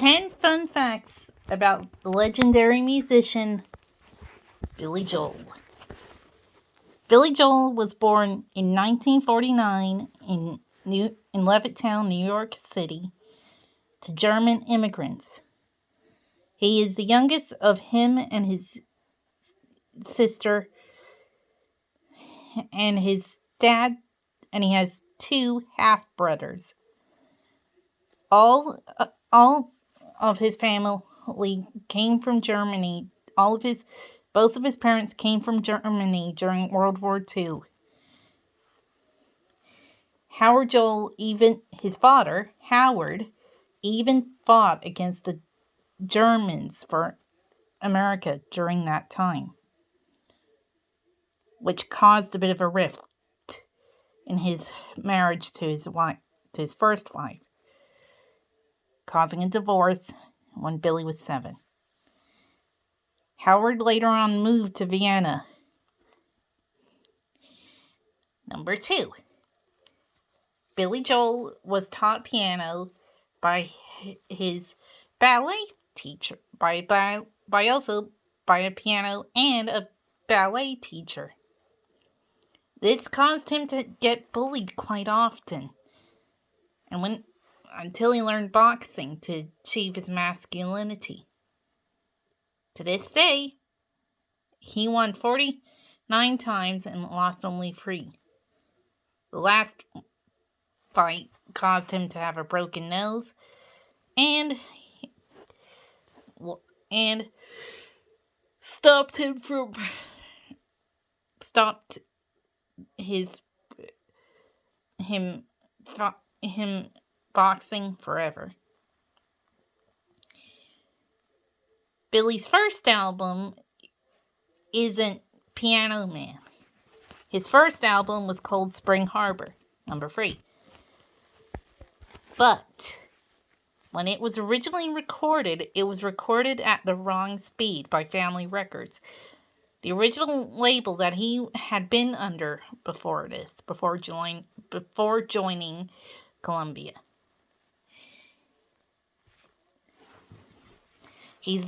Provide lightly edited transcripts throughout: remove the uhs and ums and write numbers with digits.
10 fun facts about the legendary musician Billy Joel. Billy Joel was born in 1949 in Levittown, New York City, to German immigrants. He is the youngest of him and his sister and his dad, and he has two half-brothers. All of his family came from Germany. Both of his parents came from Germany during World War II. His father, Howard, even fought against the Germans for America during that time, which caused a bit of a rift in his marriage to his first wife, causing a divorce when Billy was 7. Howard later on moved to Vienna. Number 2. Billy Joel was taught piano by his ballet teacher, by a piano and a ballet teacher. This caused him to get bullied quite often, until he learned boxing to achieve his masculinity. To this day, he won 49 times and lost only 3. The last fight caused him to have a broken nose and stopped him boxing forever. Billy's first album isn't Piano Man. His first album was called Spring Harbor, number 3. But when it was originally recorded, it was recorded at the wrong speed by Family Records, the original label that he had been under before joining Columbia. He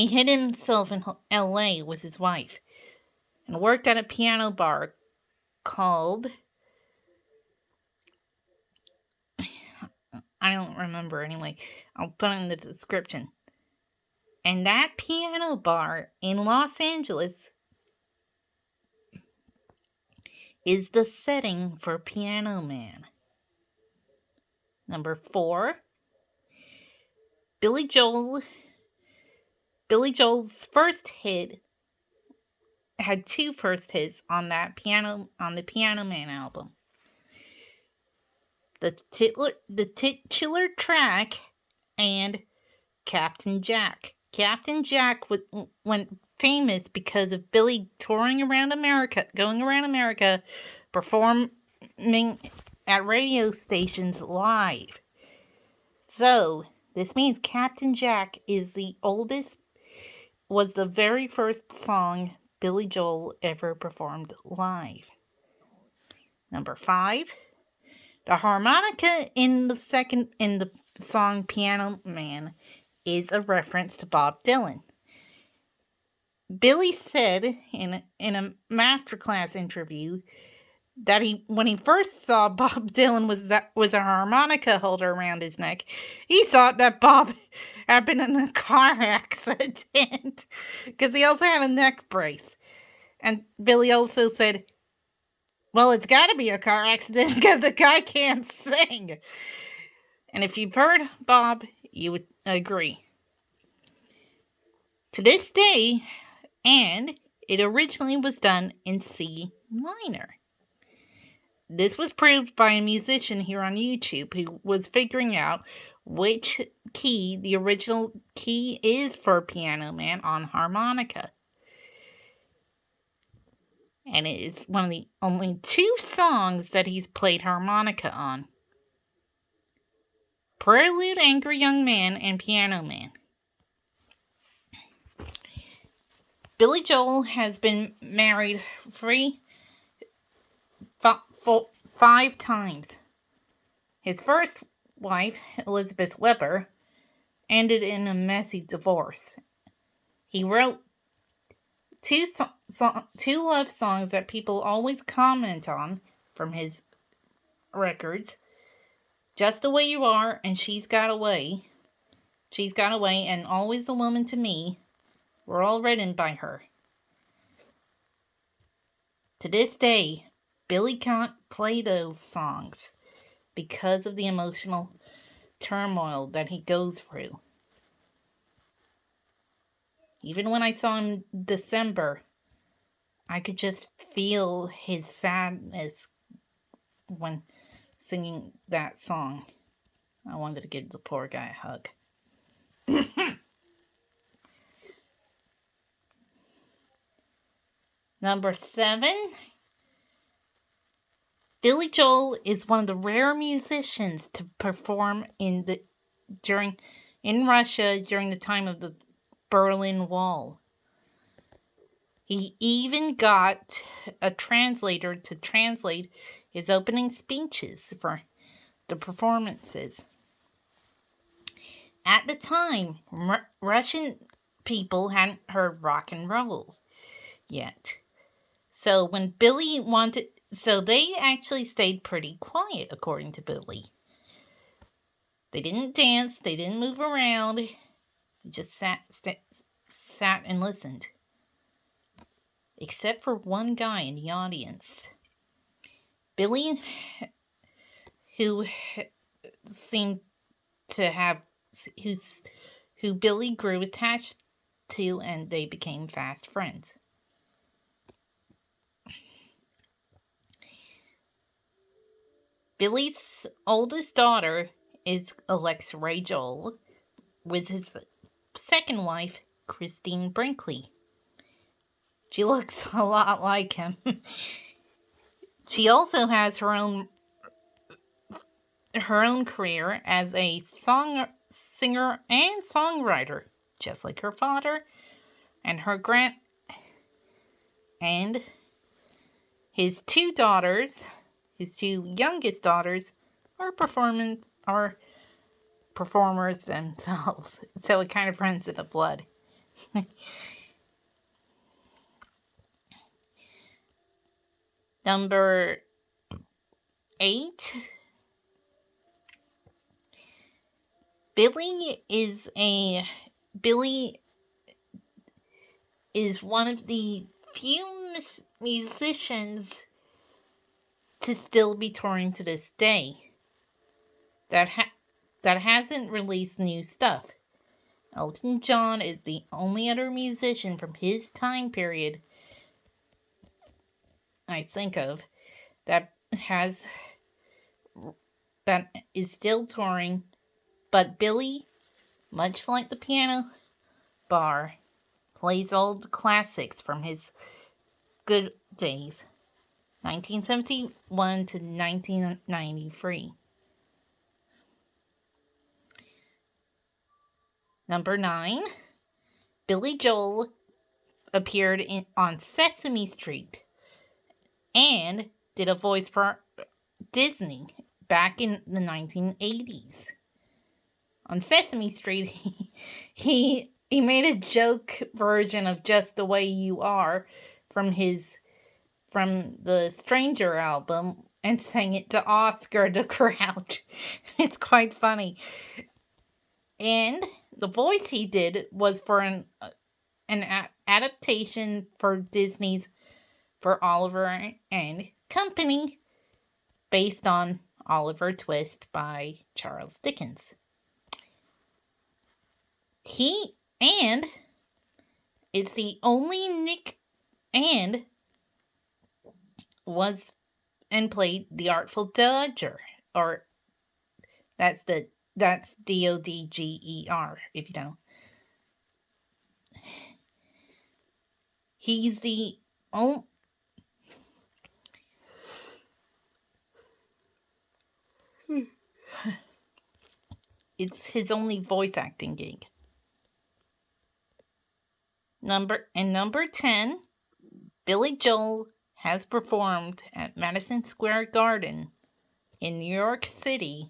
hid himself in LA with his wife and worked at a piano bar called, I don't remember anyway, I'll put it in the description. And that piano bar in Los Angeles is the setting for Piano Man. Number 4. Billy Joel's first hit had 2 first hits on the Piano Man album. The titular track and Captain Jack. Captain Jack went famous because of Billy going around America, performing at radio stations live. So, this means Captain Jack was the very first song Billy Joel ever performed live. Number 5. The harmonica in the song Piano Man is a reference to Bob Dylan. Billy said in a masterclass interview that when he first saw Bob Dylan was a harmonica holder around his neck, he thought that Bob had been in a car accident because he also had a neck brace. And Billy also said, well, it's got to be a car accident because the guy can't sing. And if you've heard Bob, you would agree. To this day, and it originally was done in C minor. This was proved by a musician here on YouTube who was figuring out which key the original key is for Piano Man on harmonica. And it is one of the only 2 songs that he's played harmonica on. Prelude, Angry Young Man, and Piano Man. Billy Joel has been married 3 five times. His first wife, Elizabeth Weber, ended in a messy divorce. He wrote two love songs that people always comment on from his records. Just the Way You Are and She's Got Away. She's Got Away and Always a Woman to Me were all written by her. To this day, Billy can't play those songs because of the emotional turmoil that he goes through. Even when I saw him in December, I could just feel his sadness when singing that song. I wanted to give the poor guy a hug. Number 7. Billy Joel is one of the rare musicians to perform in Russia during the time of the Berlin Wall. He even got a translator to translate his opening speeches for the performances. At the time, Russian people hadn't heard rock and roll yet. So they actually stayed pretty quiet, according to Billy. They didn't dance, they didn't move around, they just sat and listened. Except for one guy in the audience. Billy, who Billy grew attached to, and they became fast friends. Billy's oldest daughter is Alexa Ray Joel, with his second wife, Christine Brinkley. She looks a lot like him. She also has her own career as a singer and songwriter, just like her father, and and his two youngest daughters, are performers themselves. So it kind of runs in the blood. Number 8. Billy is one of the few musicians to still be touring to this day that hasn't released new stuff. Elton John is the only other musician from his time period I think of that is still touring, but Billy, much like the piano bar, plays all the classics from his good days, 1971 to 1993. Number 9. Billy Joel appeared on Sesame Street and did a voice for Disney back in the 1980s. On Sesame Street, he made a joke version of Just the Way You Are from the Stranger album and sang it to Oscar the crowd. It's quite funny. And the voice he did was for an adaptation for Disney's For Oliver and Company, based on Oliver Twist by Charles Dickens. He is the only played the Artful Dodger, or that's Dodger, if you know. He's the only. It's his only voice acting gig. Number 10, Billy Joel has performed at Madison Square Garden in New York City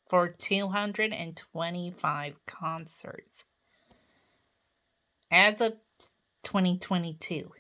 for 225 concerts as of 2022.